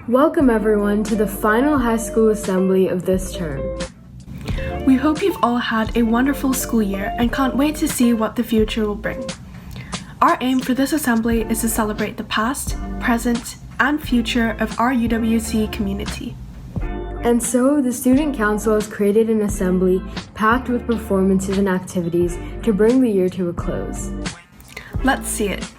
Welcome everyone to the final high school assembly of this term. We hope you've all had a wonderful school year and can't wait to see what the future will bring. Our aim for this assembly is to celebrate the past, present, and future of our UWC community. And so the Student Council has created an assembly packed with performances and activities to bring the year to a close. Let's see it.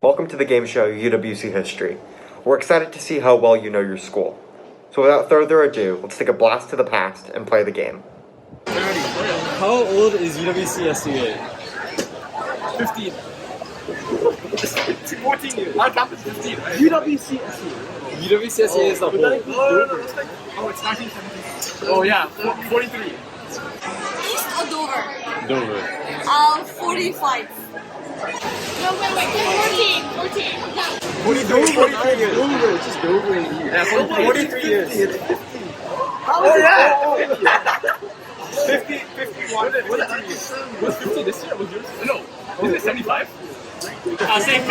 Welcome to the game show UWC History. We're excited to see how well you know your school. So without further ado, let's take a blast to the past and play the game. How old is UWC SUA? 15. 14 years. Our campus is 15. UWC SUA is the whole. No, it's like, it's 1970. Oh yeah, 43. East or Dover? Dover. 45. No, wait, 14. 43 years. Dover, it's just Dover in here. Yeah, 43 years. It's 50. Oh yeah! 50, 51. Was 50 this year? Was yours? No. Is it 75? I'll say 50.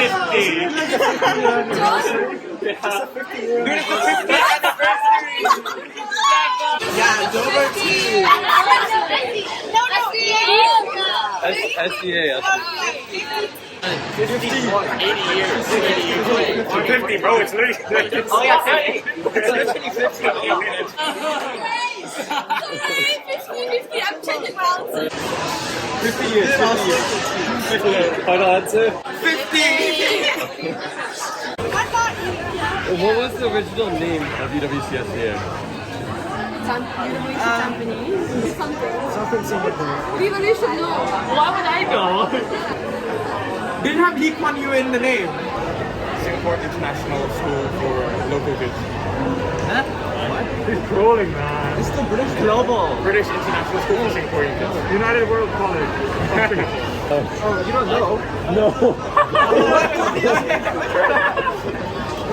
Yeah, Dover too. SCA. 50 years. 50, bro. It's literally. Oh yeah, 50. It's literally 50. Sorry, 50. I'm changing my answer. 50 years. 50. Final answer? 50. What was the original name of UWC SUA? People should know. Why would I know? Didn't have Lee Kuan Yew in the name. Singapore International School for Local Goods. Huh? What? He's trolling, man. It's the British Global. British International School for Singaporean Goods. United World College. Oh, you don't know? No.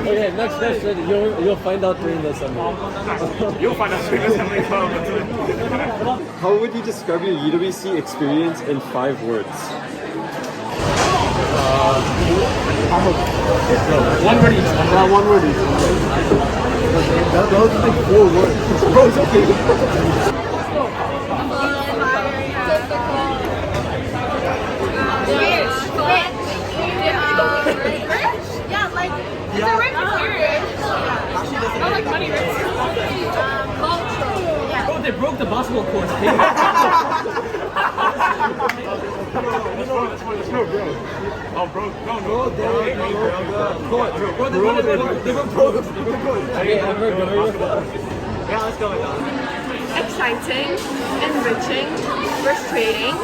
Okay, next question. You'll find out during the assembly. You'll find out during the assembly. How would you describe your UWC experience in 5 words? One word each. One word each. That was like 4 words. Bro, it's okay. Oh, they broke the basketball court. Oh, bro. No. Yeah, let's go with that. Exciting, enriching, frustrating.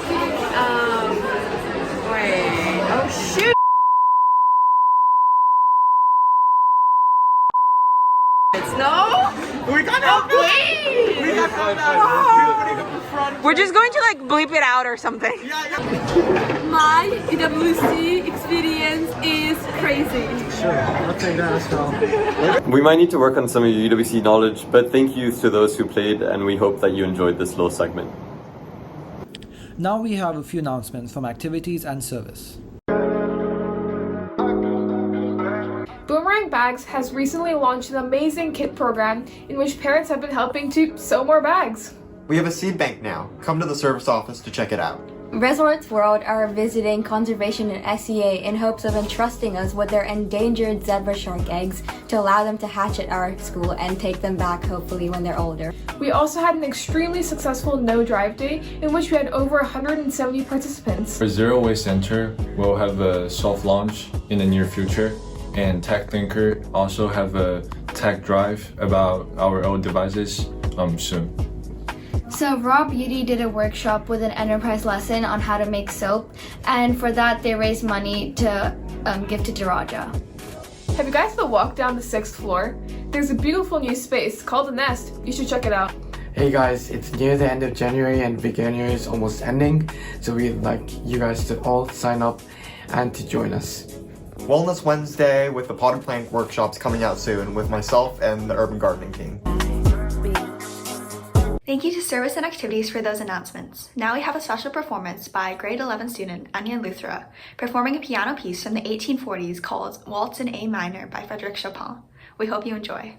Oh shoot! No! We got help! Please! We got help! We're just going to like bleep it out or something. My UWC experience is crazy. Sure, I'll take that as well. We might need to work on some of your UWC knowledge, but thank you to those who played, and we hope that you enjoyed this little segment. Now we have a few announcements from activities and service. Boomerang Bags has recently launched an amazing kit program in which parents have been helping to sew more bags. We have a seed bank now. Come to the service office to check it out. Resorts World are visiting conservation in SEA in hopes of entrusting us with their endangered zebra shark eggs to allow them to hatch at our school and take them back hopefully when they're older. We also had an extremely successful No Drive Day in which we had over 170 participants. For Zero Waste Center, we'll have a soft launch in the near future, and Tech Thinker also have a tech drive about our old devices soon. So Raw Beauty did a workshop with an enterprise lesson on how to make soap, and for that they raised money to give to Daraja. Have you guys had a walk down the 6th floor? There's a beautiful new space called The Nest. You should check it out. Hey guys, it's near the end of January and January is almost ending, so we'd like you guys to all sign up and to join us. Wellness Wednesday with the potted plant workshops coming out soon with myself and the urban gardening team. Thank you to Service and Activities for those announcements. Now we have a special performance by grade 11 student Anya Luthra, performing a piano piece from the 1840s called Waltz in A Minor by Frédéric Chopin. We hope you enjoy.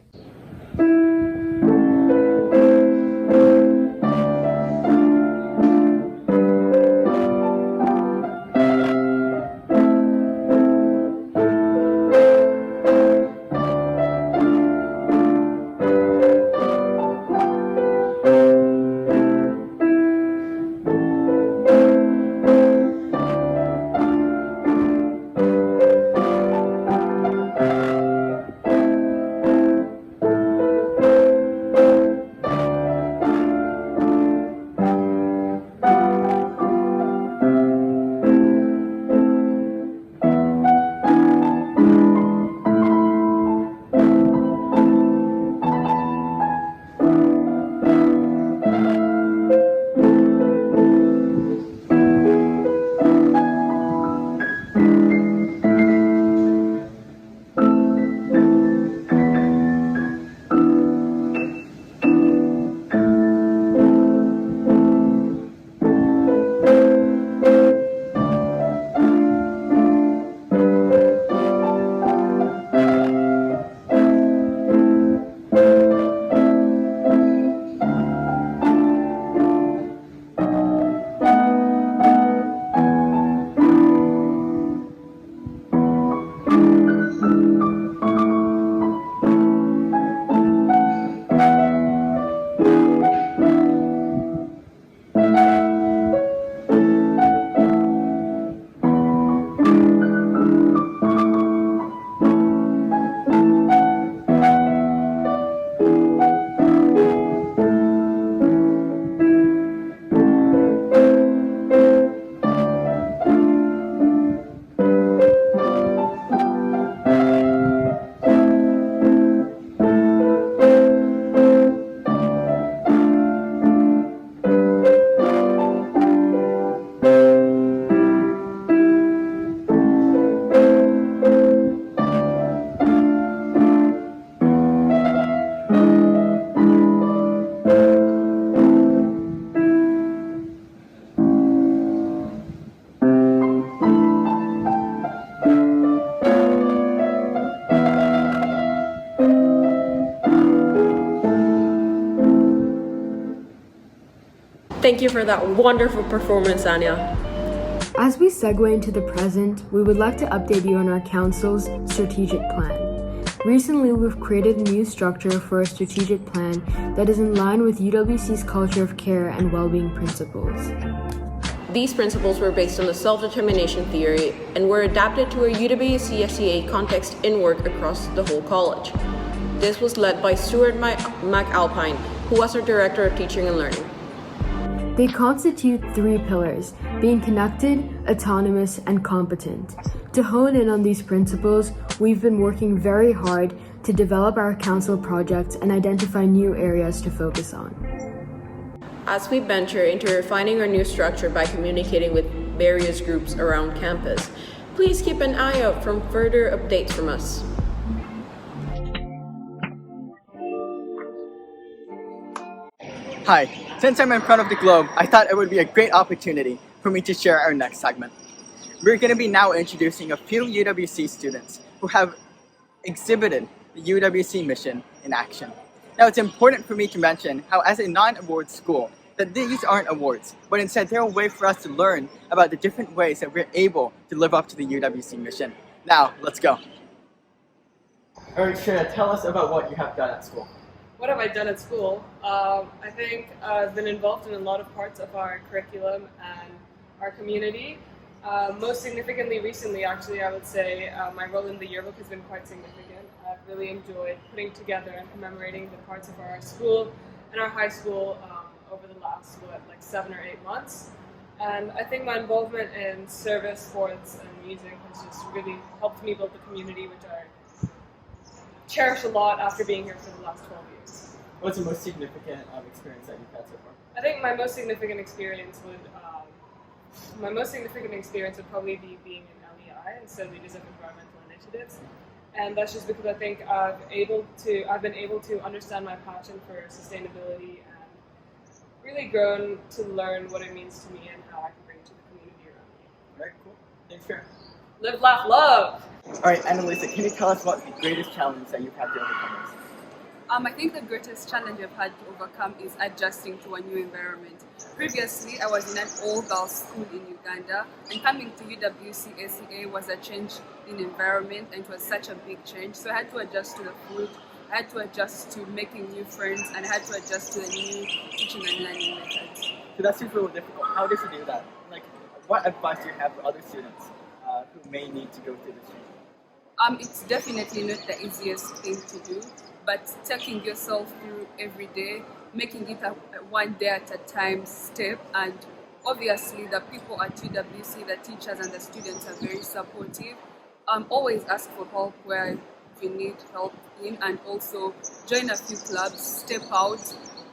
Thank you for that wonderful performance, Anya. As we segue into the present, we would like to update you on our council's strategic plan. Recently, we've created a new structure for a strategic plan that is in line with UWC's culture of care and well-being principles. These principles were based on the self-determination theory and were adapted to a UWC SEA context in work across the whole college. This was led by Stuart McAlpine, who was our Director of Teaching and Learning. They constitute 3 pillars, being connected, autonomous, and competent. To hone in on these principles, we've been working very hard to develop our council projects and identify new areas to focus on. As we venture into refining our new structure by communicating with various groups around campus, please keep an eye out for further updates from us. Hi, since I'm in front of the globe, I thought it would be a great opportunity for me to share our next segment. We're going to be now introducing a few UWC students who have exhibited the UWC mission in action. Now, it's important for me to mention how, as a non-award school, that these aren't awards, but instead they're a way for us to learn about the different ways that we're able to live up to the UWC mission. Now, let's go. All right, Shreya, tell us about what you have done at school. What have I done at school? I think I've been involved in a lot of parts of our curriculum and our community. Most significantly recently, actually, I would say my role in the yearbook has been quite significant. I've really enjoyed putting together and commemorating the parts of our school and our high school over the last, 7 or 8 months. And I think my involvement in service, sports, and music has just really helped me build the community, which I cherish a lot after being here for the last 12 years. What's the most significant experience that you've had so far? I think my most significant experience would probably be being in LEI, and so Leaders of Environmental Initiatives. And that's just because I think I've been able to understand my passion for sustainability and really grown to learn what it means to me and how I can bring it to the community around me. Very cool. Thanks, Sharon. Live, laugh, love! Alright, Annalisa, can you tell us what the greatest challenge that you've had to overcome is? I think the greatest challenge I've had to overcome is adjusting to a new environment. Previously, I was in an all-girls school in Uganda, and coming to UWC SEA was a change in environment, and it was such a big change. So I had to adjust to the food, I had to adjust to making new friends, and I had to adjust to the new teaching and learning methods. So that seems a little difficult. How did you do that? Like, what advice do you have for other students who may need to go through this change? It's definitely not the easiest thing to do, but taking yourself through every day, making it a one day at a time step, and obviously the people at UWC, the teachers and the students are very supportive. Always ask for help where you need help in, and also join a few clubs,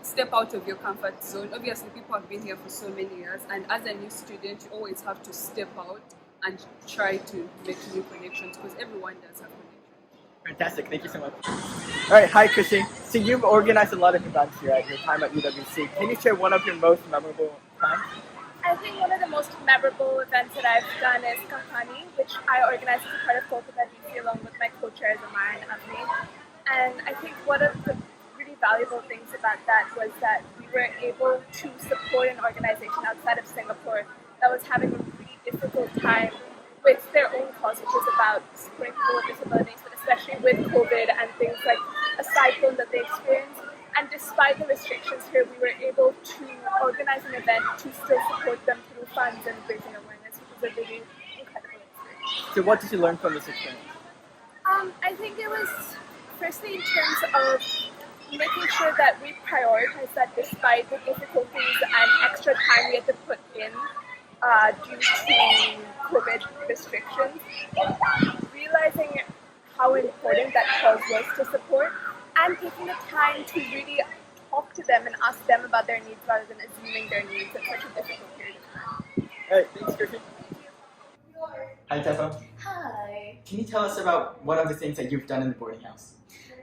step out of your comfort zone. Obviously people have been here for so many years, and as a new student you always have to step out and try to make new connections, because everyone does have connections. Fantastic, thank you so much. Alright, hi Chrissy. So you've organized a lot of events here at your time at UWC. Can you share one of your most memorable times? I think one of the most memorable events that I've done is Kampani, which I organized as a part of Kolkata DC along with my co-chairs Amar and Avni. And I think one of the really valuable things about that was that we were able to support an organization outside of Singapore that was having a really difficult time with their own cause, which is about supporting people with disabilities, but especially with COVID and things like a cyclone that they experienced. And despite the restrictions here, we were able to organize an event to still support them through funds and raising awareness, which was a really incredible experience. So what did you learn from this experience? I think it was firstly in terms of making sure that we prioritize that despite the difficulties and extra time we had to put in due to COVID restrictions, realizing how important that cause was to support, and taking the time to really talk to them and ask them about their needs rather than assuming their needs at such a difficult period of time. Alright, thanks Griffin. Hi Tessa. Hi. Can you tell us about one of the things that you've done in the boarding house?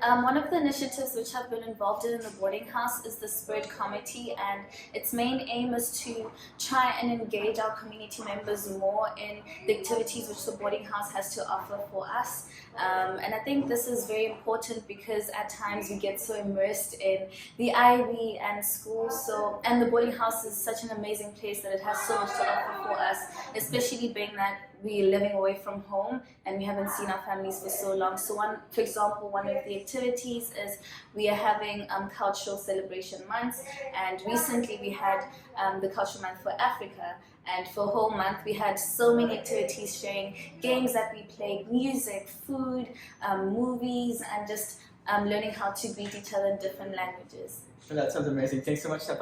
One of the initiatives which I've been involved in the boarding house is the Spirit Committee, and its main aim is to try and engage our community members more in the activities which the boarding house has to offer for us. And I think this is very important because at times we get so immersed in the IB and school, and the boarding house is such an amazing place that it has so much to offer for us, especially being that we're living away from home and we haven't seen our families for so long. So for example, one of the activities is we are having cultural celebration months, and recently we had the cultural month for Africa, and for a whole month we had so many activities sharing games that we played, music, food, movies, and just learning how to greet each other in different languages. Well, that sounds amazing. Thanks so much, Steph.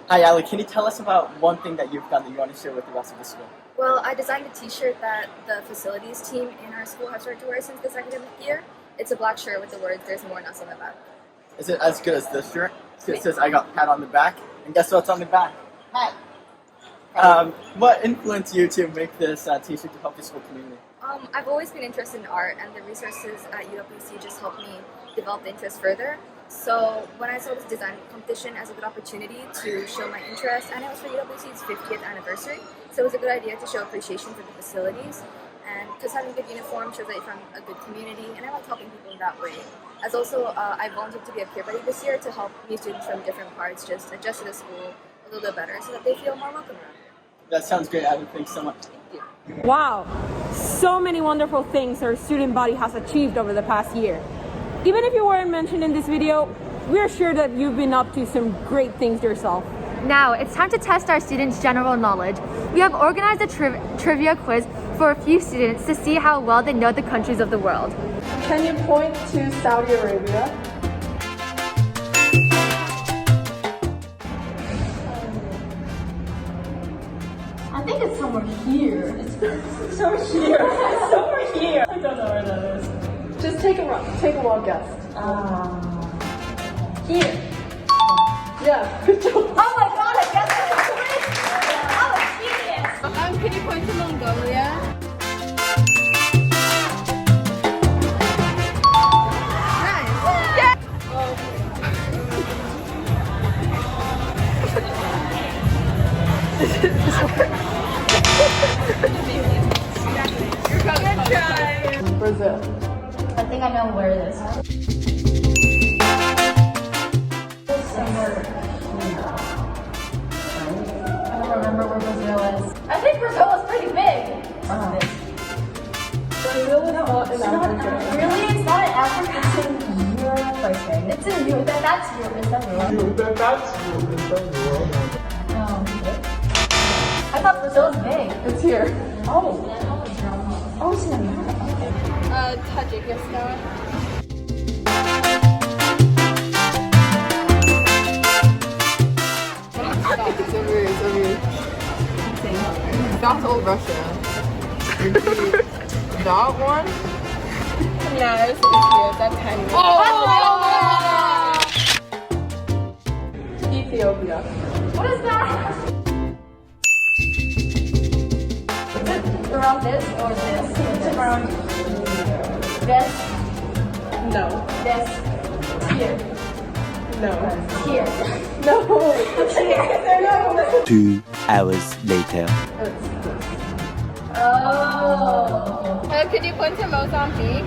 Hi Ali, can you tell us about one thing that you've done that you want to share with the rest of the school? Well, I designed a t-shirt that the facilities team in our school have started to wear since this academic year. It's a black shirt with the words, "There's more in us" on the back. Is it as good as this shirt? It says, "I got pat on the back," and guess what's on the back? Hat. What influenced you to make this t-shirt to help the school community? I've always been interested in art, and the resources at UWC just helped me develop the interest further. So when I saw this design competition as a good opportunity to show my interest, and it was for UWC's 50th anniversary, so it was a good idea to show appreciation for the facilities, and because having a good uniform shows that you're from a good community, and I like helping people in that way. As also, I volunteered to be a peer buddy this year to help new students from different parts just adjust to the school a little bit better so that they feel more welcome around here. That sounds great, Adam. Thanks so much. Thank you. Wow, so many wonderful things our student body has achieved over the past year. Even if you weren't mentioned in this video, we're sure that you've been up to some great things yourself. Now, it's time to test our students' general knowledge. We have organized a trivia quiz for a few students to see how well they know the countries of the world. Can you point to Saudi Arabia? I think it's somewhere here. It's somewhere here. It's somewhere here. I don't know where that is. Just take a wild guess. Here. Yeah, good job. Oh my god, I guess that's a genius! Can you point to Mongolia? Good try. Brazil. I think I know where it is. I don't remember where Brazil is. I think Brazil is pretty big. Brazil is not in Africa. Really? It's not in Africa. It's in Europe, I think. It's in Europe. That's Europe. Is that Europe? No. I thought Brazil was big. It's here. Oh. Oh, it's in America. Okay. Tajikistan. Stop, it's over here, it's over here. That's old Russia. That one? Yeah, it's here. That's tiny. Oh! Ethiopia. What is that? Is it around this or this? It's around this. No. This. Here. No. Here. No. It's here. 2 hours later. Oh. Could you point to Mozambique?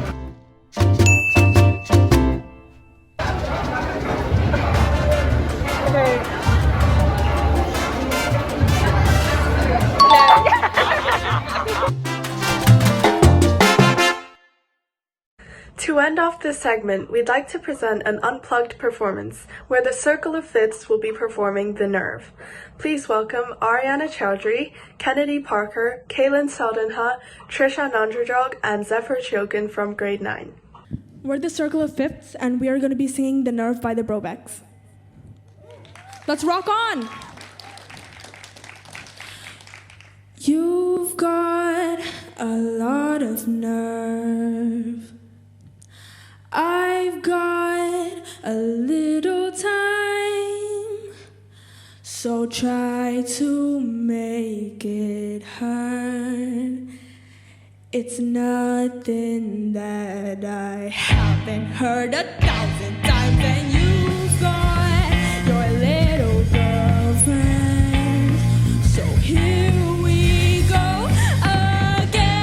To end off this segment, we'd like to present an unplugged performance where the Circle of Fifths will be performing The Nerve. Please welcome Ariana Chowdhury, Kennedy Parker, Kaylin Seldenha, Trisha Nandrajog, and Zephyr Chiokin from grade 9. We're the Circle of Fifths, and we are going to be singing The Nerve by the Brobecks. Let's rock on! You've got a lot of nerve. I've got a little time, so try to make it hurt. It's nothing that I haven't heard 1,000 times, and you've got your little girlfriend. So here we go again,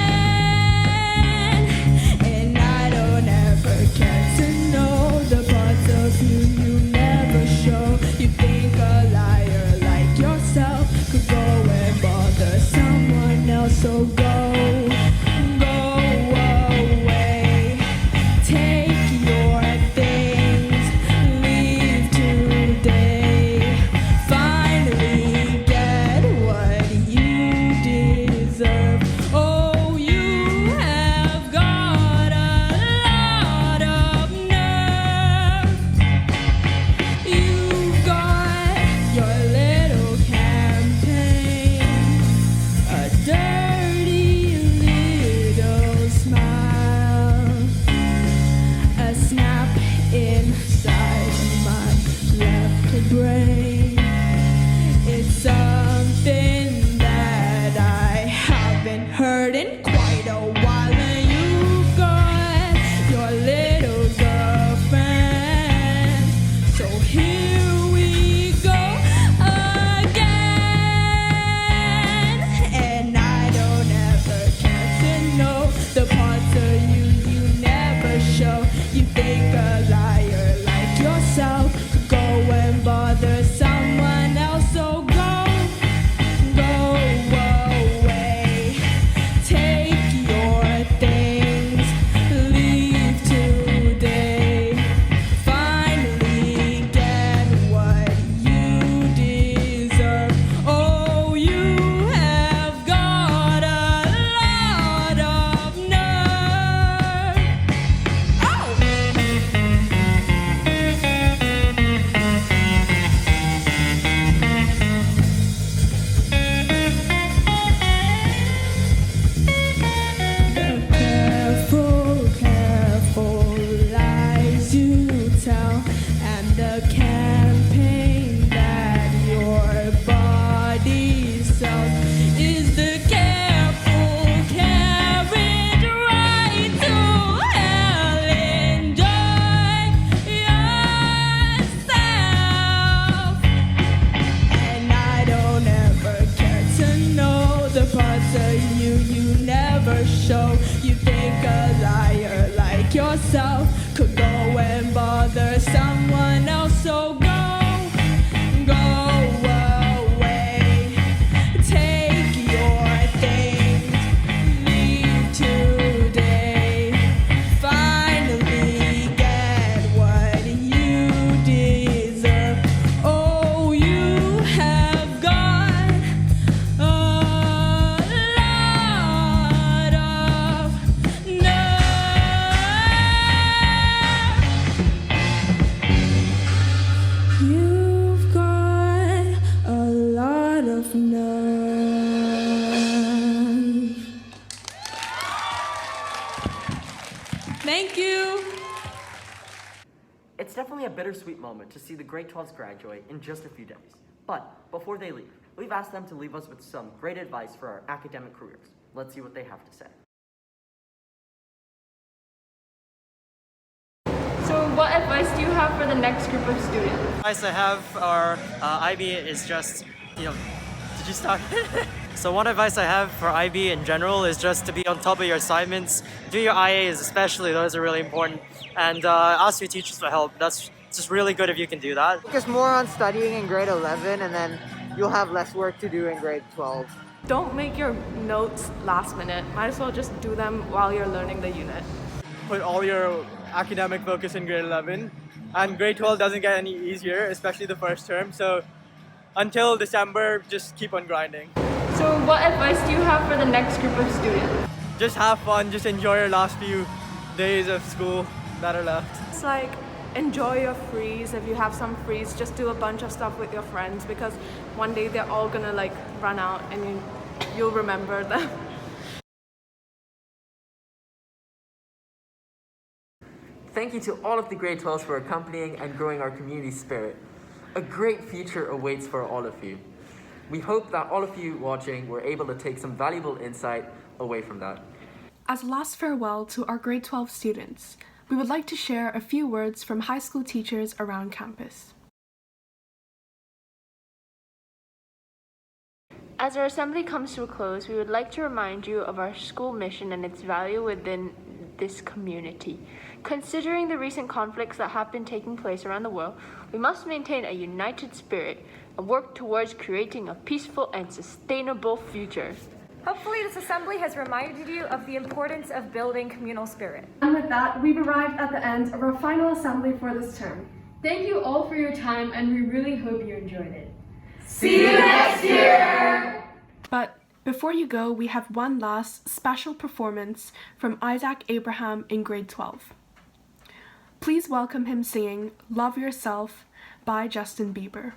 and I don't ever get to know the parts of you never show. You think a liar like yourself could go and bother someone else, so go away. Take your things, leave today. Finally get what you deserve. Oh, you have got a lot of nerve. You've got your little campaign, a dirty the parts of you you never show. You think a liar like yourself could go and bother someone else. So go away. Take your things, leave today. Finally get what you deserve. Oh, you have got a lot of nerve. You've got a lot of nerve. Thank you. It's definitely a bittersweet moment to see the grade 12s graduate in just a few days. But before they leave, we've asked them to leave us with some great advice for our academic careers. Let's see what they have to say. So what advice do you have for the next group of students? Advice I have for IB is just, did you start? So one advice I have for IB in general is just to be on top of your assignments. Do your IAs especially, those are really important. And ask your teachers for help. That's just really good if you can do that. Focus more on studying in grade 11 and then you'll have less work to do in grade 12. Don't make your notes last minute. Might as well just do them while you're learning the unit. Put all your academic focus in grade 11, and grade 12 doesn't get any easier, especially the first term. So until December, just keep on grinding. So what advice do you have for the next group of students? Just have fun, just enjoy your last few days of school that are left. It's like, enjoy your frees. If you have some frees, just do a bunch of stuff with your friends, because one day they're all gonna like run out and you'll remember them. Thank you to all of the grade 12s for accompanying and growing our community spirit. A great future awaits for all of you. We hope that all of you watching were able to take some valuable insight away from that. As a last farewell to our grade 12 students, we would like to share a few words from high school teachers around campus. As our assembly comes to a close, we would like to remind you of our school mission and its value within this community. Considering the recent conflicts that have been taking place around the world, we must maintain a united spirit and work towards creating a peaceful and sustainable future. Hopefully this assembly has reminded you of the importance of building communal spirit. And with that, we've arrived at the end of our final assembly for this term. Thank you all for your time, and we really hope you enjoyed it. See you next year! But before you go, we have one last special performance from Isaac Abraham in grade 12. Please welcome him singing Love Yourself by Justin Bieber.